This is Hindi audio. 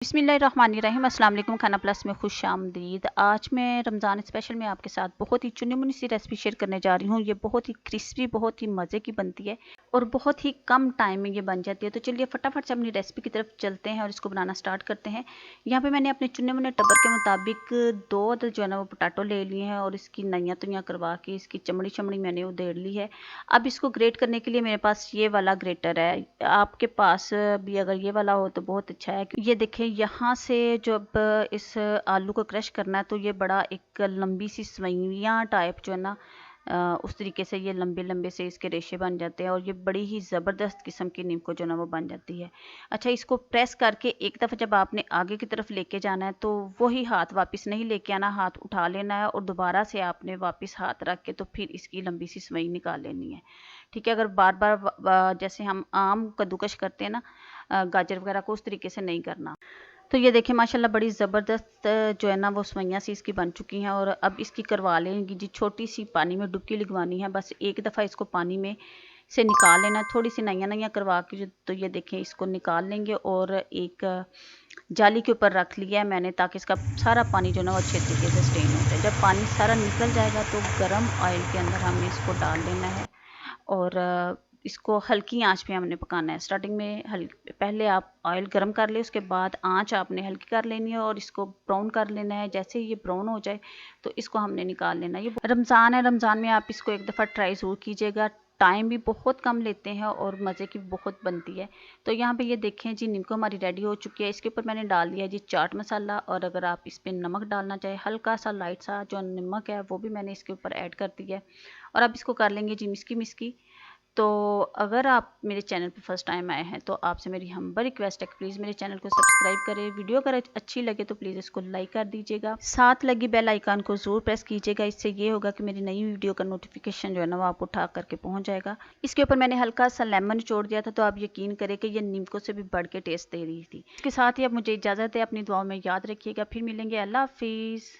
बिस्मिल्लाहिर्रहमानिर्रहीम अस्सलाम वालेकुम। खाना प्लस में खुश आमदीद। आज मैं रमज़ान स्पेशल में आपके साथ बहुत ही चुनी मुनी सी रेसिपी शेयर करने जा रही हूँ। ये बहुत ही क्रिस्पी, बहुत ही मज़े की बनती है और बहुत ही कम टाइम में ये बन जाती है। तो चलिए फटाफट से अपनी रेसिपी की तरफ चलते हैं और इसको बनाना स्टार्ट करते हैं। यहाँ पे मैंने अपने चुने मुने टब्बर के मुताबिक 2 अदद जो है ना वो पोटैटो ले लिए हैं और इसकी नैया तुइयाँ करवा के इसकी चमड़ी चमड़ी मैंने उधेड़ ली है। अब इसको ग्रेट करने के लिए मेरे पास ये वाला ग्रेटर है। आपके पास भी अगर ये वाला हो तो बहुत अच्छा है। ये देखें, यहाँ से जब इस आलू को क्रश करना है तो ये बड़ा एक लंबी सी सवैयाँ टाइप जो है ना उस तरीके से ये लंबे लंबे से इसके रेशे बन जाते हैं और ये बड़ी ही ज़बरदस्त किस्म की नीम को जो ना वो बन जाती है। अच्छा, इसको प्रेस करके एक दफ़ा जब आपने आगे की तरफ लेके जाना है तो वही हाथ वापस नहीं लेके आना, हाथ उठा लेना है और दोबारा से आपने वापस हाथ रख के तो फिर इसकी लंबी सी सवई निकाल लेनी है। ठीक है, अगर बार बार जैसे हम आम कद्दूकश करते हैं ना गाजर वगैरह को, उस तरीके से नहीं करना। तो ये देखिए माशाल्लाह बड़ी ज़बरदस्त जो है ना वो सवैयाँ सी इसकी बन चुकी हैं और अब इसकी करवा लेंगी जी छोटी सी पानी में डुबकी लगवानी है। बस एक दफ़ा इसको पानी में से निकाल लेना, थोड़ी सी नैया नैया करवा के तो ये देखें इसको निकाल लेंगे और एक जाली के ऊपर रख लिया है मैंने ताकि इसका सारा पानी जो ना वो अच्छे तरीके से स्टेन हो जाए। जब पानी सारा निकल जाएगा तो गर्म ऑयल के अंदर हमने इसको डाल लेना है और इसको हल्की आंच पे हमने पकाना है। स्टार्टिंग में पहले आप ऑयल गरम कर ले, उसके बाद आंच आपने हल्की कर लेनी है और इसको ब्राउन कर लेना है। जैसे ही ये ब्राउन हो जाए तो इसको हमने निकाल लेना है। ये रमज़ान है, रमज़ान में आप इसको एक दफ़ा ट्राई ज़रूर कीजिएगा। टाइम भी बहुत कम लेते हैं और मज़े की बहुत बनती है। तो यहाँ पे ये देखें जी नीमको हमारी रेडी हो चुकी है। इसके ऊपर मैंने डाल दिया जी चाट मसाला और अगर आप इस पर नमक डालना चाहे हल्का सा लाइट सा जो नमक है वो भी मैंने इसके ऊपर ऐड कर दिया है। और अब इसको कर लेंगे जी मिस्की मिस्की। तो अगर आप मेरे चैनल पर फर्स्ट टाइम आए हैं तो आपसे मेरी हम्बल रिक्वेस्ट है कि प्लीज़ मेरे चैनल को सब्सक्राइब करें। वीडियो अगर अच्छी लगे तो प्लीज़ इसको लाइक कर दीजिएगा, साथ लगी बेल आइकन को ज़रूर प्रेस कीजिएगा। इससे ये होगा कि मेरी नई वीडियो का नोटिफिकेशन जो है ना वो आपको उठा करके पहुंच जाएगा। इसके ऊपर मैंने हल्का सा लेमन निचोड़ दिया था तो आप यकीन करें कि ये नीमको से भी बढ़ के टेस्ट दे रही थी। इसके साथ ही अब मुझे इजाज़त है, अपनी दुआओं में याद रखिएगा। फिर मिलेंगे, अल्लाह हाफिज़।